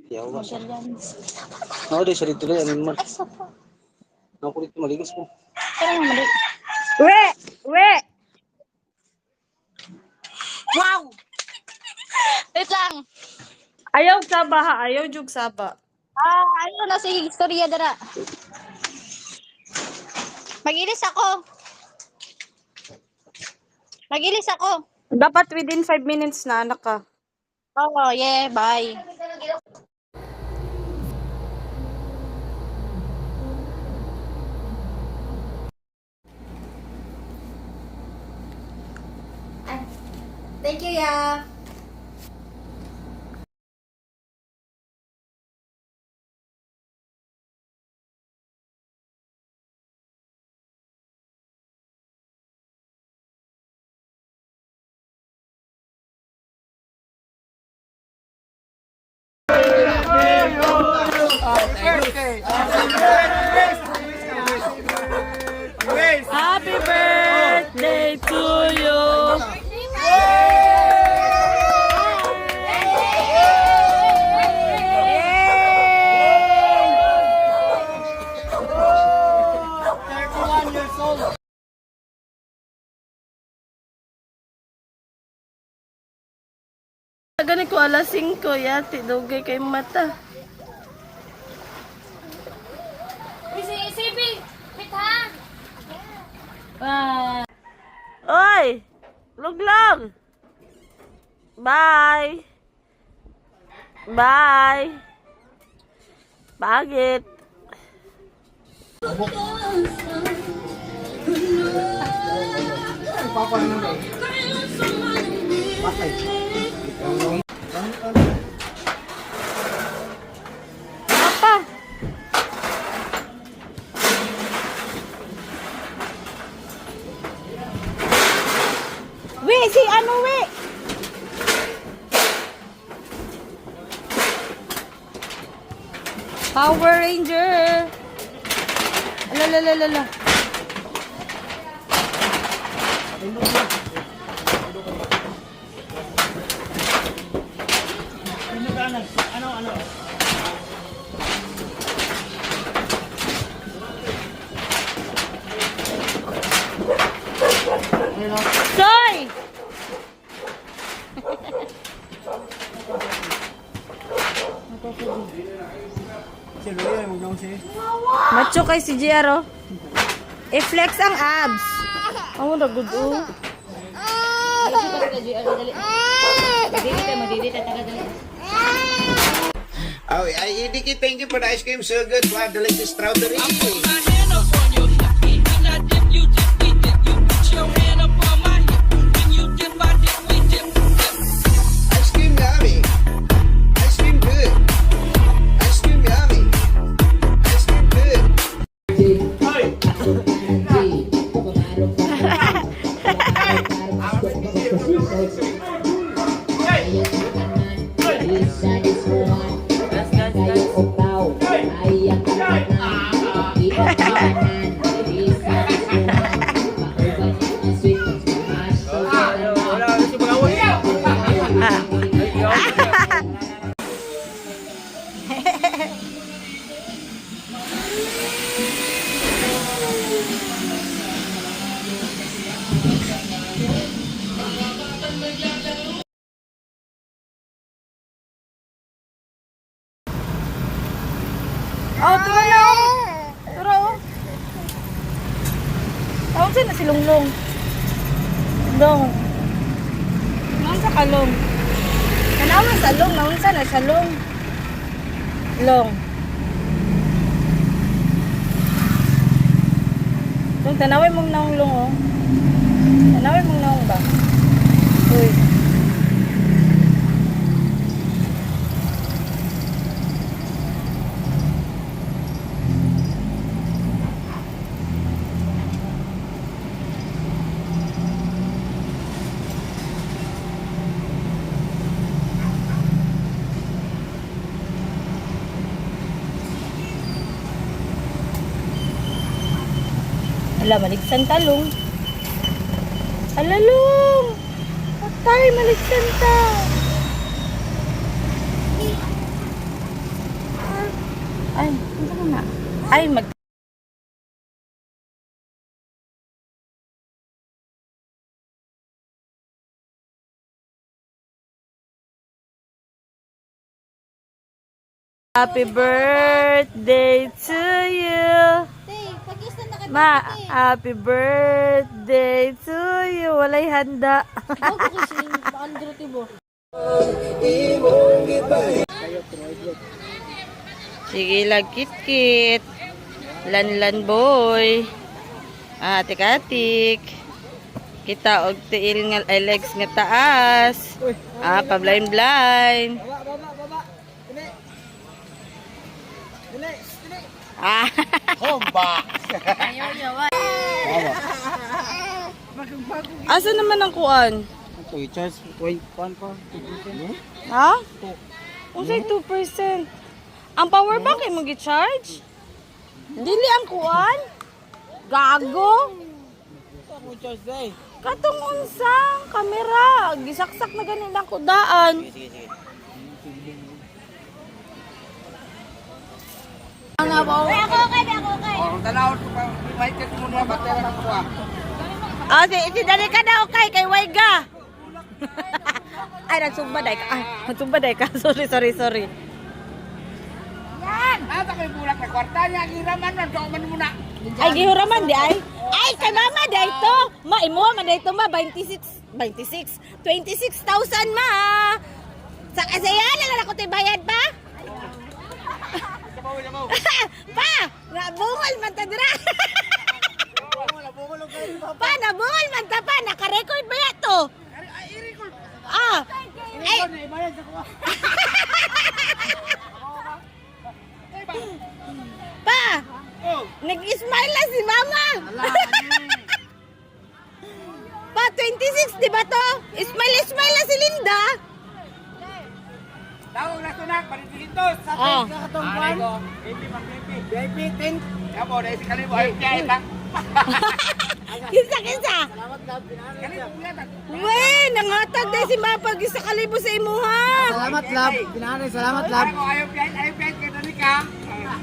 Yawa siya. Ako di siya dito rin. Ano naman? Ako dito maligas po. We! We! Wow! Wait lang. Ayaw saba ha. Ayaw jug saba. Ano na si istorya dara. Magilis ako. Magilis ako. Dapat within 5 minutes na anak ka. Oh, yeah, bye. Thank you, ya. Happy birthday to you. Gani ko alas 5 yati dugay kay mata. Oy! Luglog! Bye! Bye! Bakit? Apa? We, si ano we? Power Ranger. Alalalala. Soy! Macho kay si Jero. I-flex ang abs. Ang na good oh. Oh, Idiki, thank you for the ice cream. So good. Wow, delicious strawberry. Ice cream yummy. Ice cream good. Ice cream yummy. Ice cream good. Oh, turo na oh. Turo oh. Tawag siya na si Lunglong. Dong. Naon sa kalong. Kanawa sa long, naon sa na sa long. Long. Dong, tanawin mong naong long oh. Tanawin mong naong ba? Uy. Ala, maligsan talong. Alalong! Patay, maligsan ta. Ay, ano na? Ay, Happy birthday to you. Ma, happy birthday to you. Walay handa. Sige lang, kit-kit. Lan-lan boy. Atik-atik. Kita og tiil nga ay legs nga taas. Pa-blind-blind. Homba. Asa naman ang kuan? Ito, i-charge 1 pa. Ha? Usay 2%. Ang power bank ay mag-charge? Dili ang kuan? Gago? Ako charge day. Katong unsang kamera. Gisaksak na ganun lang kudaan. Sige. Ah, si dali ka daw kay Waiga. Ay, nagsumbaday ka. Nagsumbaday ka. Sorry. Ata ko'y bulak na kwarta niya, giraman na, doon muna. Ay, gihuraman di ay. Ay, kay mama dayto. Ma, imuha man dayto ma 26,000 ma. Sa kasaya na ako tay bayad pa. Pa, nabungol man ta dira. Pa, nabungol man ta pa, naka-record ba yato? Ah. Ay. Pa. Nag-smile na si mama. Pa, 26, di ba to? Smile na si Linda. Tawag na sunak, panitigito. Sa Ah. katong kwan. VIP 10. Kamo, dahil si Kalibo, ay piyay lang. Kinsa. Kalibo, piyay. Wey, nangatag dahil si Mapag sa kalibo sa imuha. Salamat, lab. Pinanay, salamat, lab. Ayaw piyay, kaya dali ka.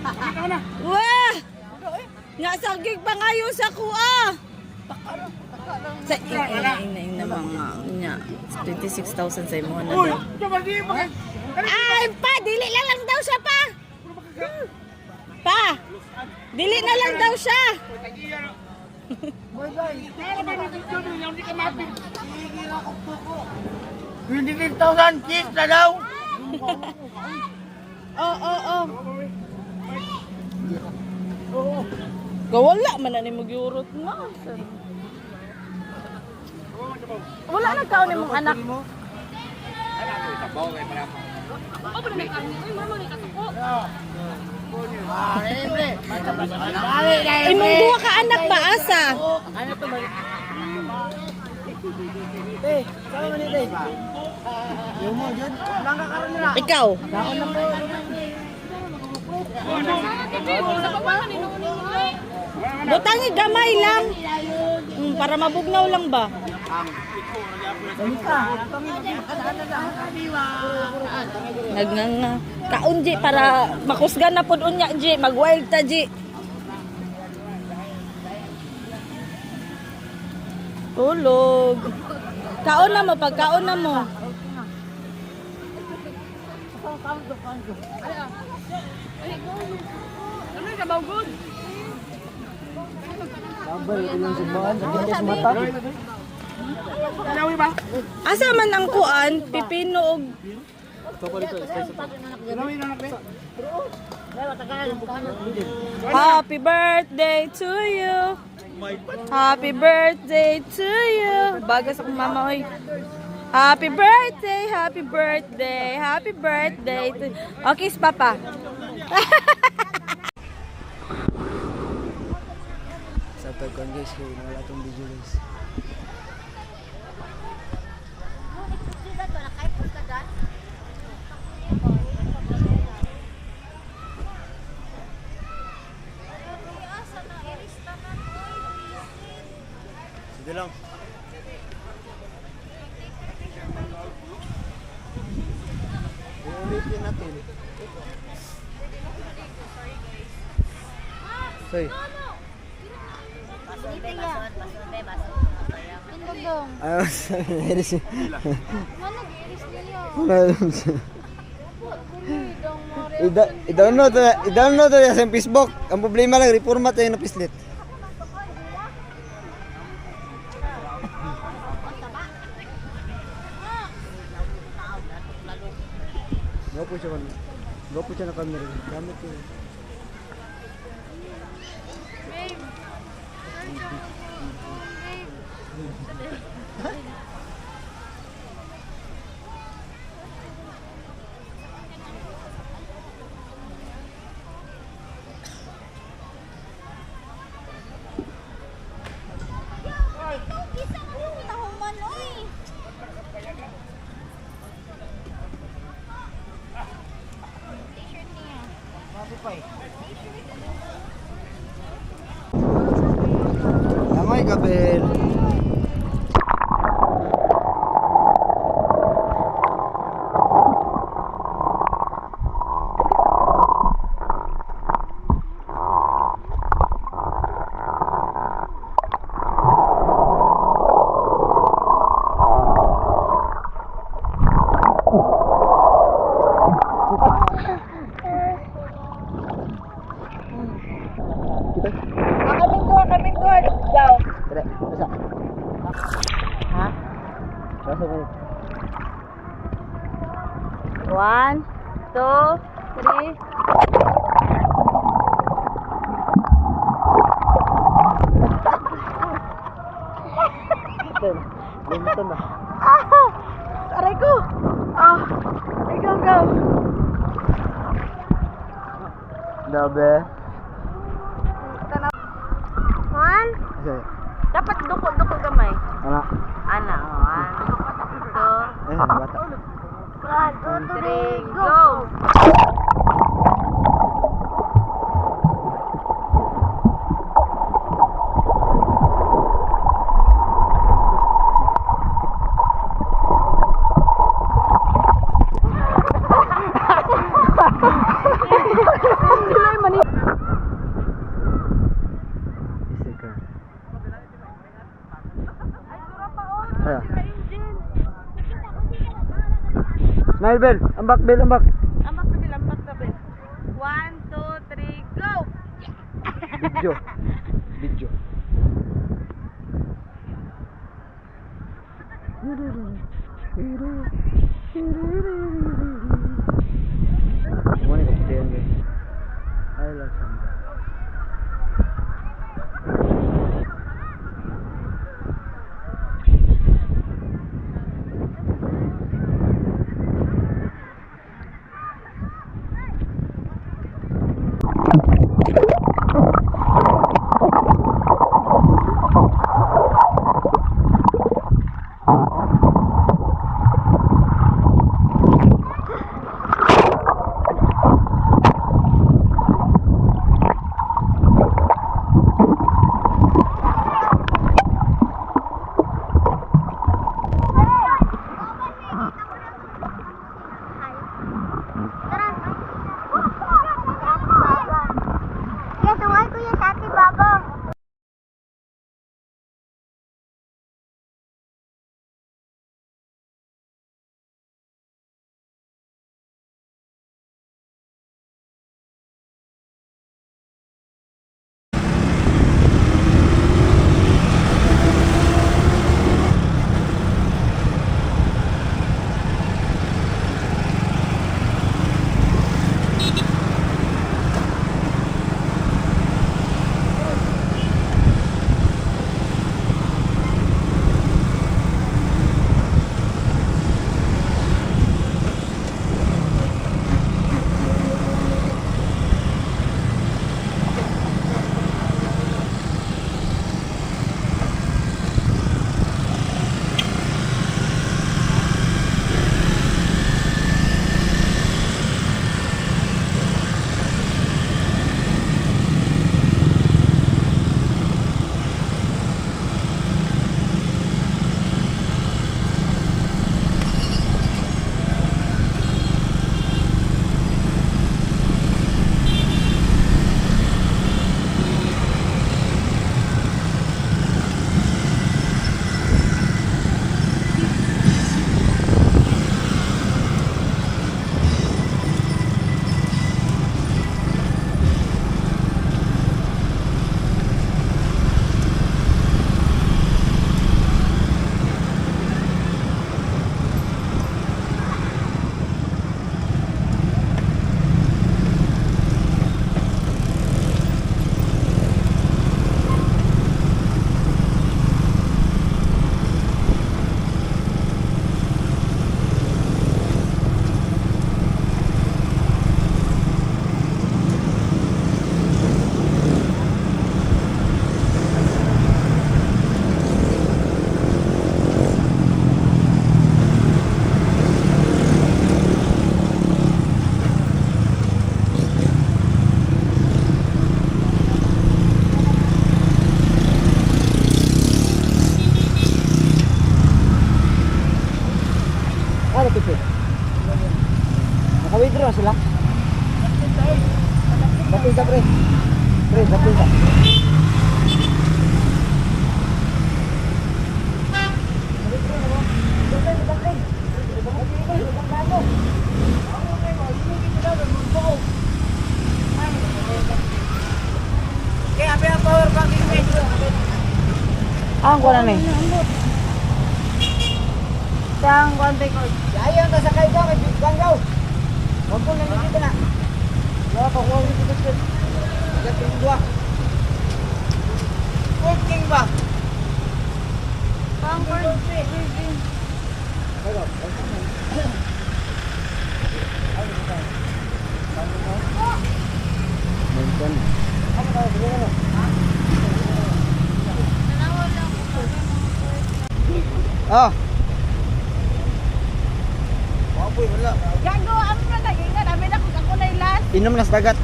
Ito na. Wah! Nasagig pa ngayon sa kuha. Sa ina mga niya. 26,000 sa imuha na Uy, daw. coba di mo. Ay, pa! Dili na lang daw siya, pa! Pa! Dili na lang daw siya. Kaya ba natin dito, yung di ka mapin. 26,000 kiss na daw. Oo. Gawala man na ni mag-urot na. Wala na kaon ni mong anak. Imong duha ka anak ba asa? Ikaw? Butangi gamay lang. Para mabugnaw lang ba? Nagnganga. Kaon Ji para makusgan na pud unya Ji, mag-wild ta Ji. Tulog. Kaon na mo, pagkaon na mo. Asa man ang kuan, pipino og Happy birthday to you. Happy birthday to you. Bagas akong mama oy. Happy birthday, happy birthday, happy birthday to... Okay, papa. Sa pagkuhan guys, wala itong video guys. Sige lang. Ulitin natin. Soy. Ayaw sa iris. I-download to sa Facebook. Ang problema lang, reformat tayo na pislit. Go po siya na camera. Gamit ko. Damay ka, Bel. Kaming doon. Go. Tara, basa. Ha? Basa mo. 1, 2, 3. Limutan na. Aray ko. Ah. Ikaw, go. Dabe. One. Okay. Dapat duko gamay. Ano? Ana. 1, 2, Bata. 3, go. Smile Bel, ambak Bel, ambak. Ambak na bil. 1, 2, 3, go. Video. Video. Mana kemudian guys? Ayolah sama. pizza, pre. Pre, sa pizza. Ang kuha na ni. Ang konti ko. Ayaw ka sakay ko, may big bang daw. Huwag ko nang dito na. Wala pa, huwag dito dito. Agad yung dua. Food King ba? Pang-corn. Ah. Wapoy wala. Gago, ano na lagi nga namin ako na ilas. Inom na sa dagat.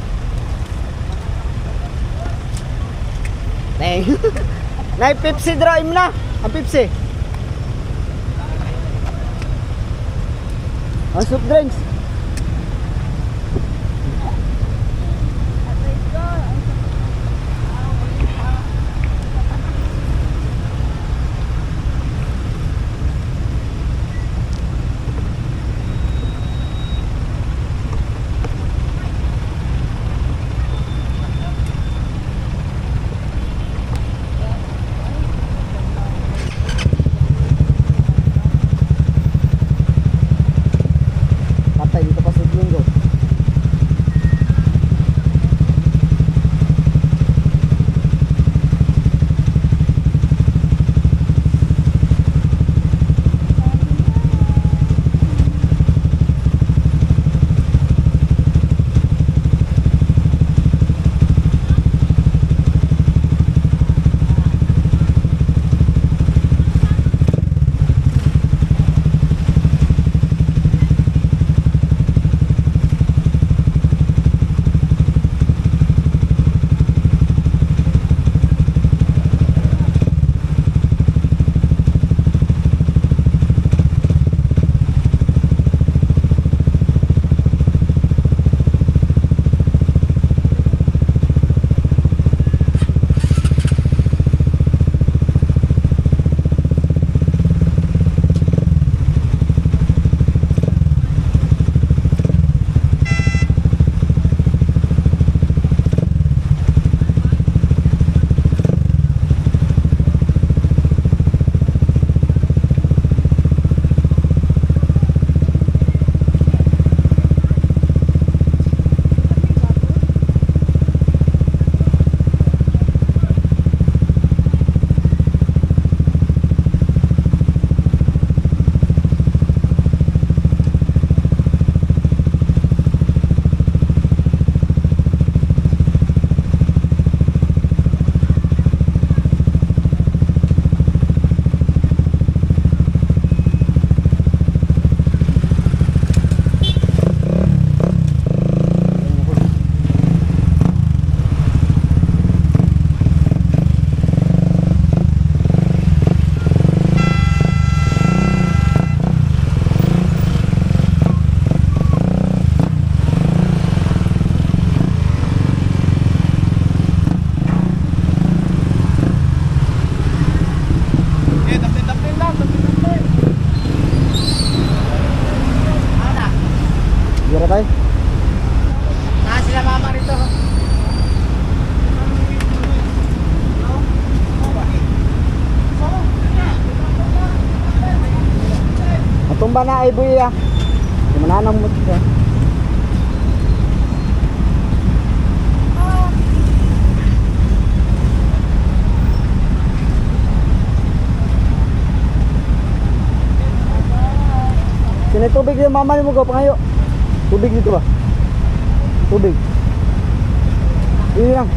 Nay. Nay Pepsi draw im na. Ang Pepsi. Ang soft drinks. Patay dito pa sa lunggo. Gira tayo. Sila mama rito. Matumba na ay buya. Mananang mo siya. Sini tubig yung mama mo ko pangayo. Tubig dito ba? Tubig. Ini lang.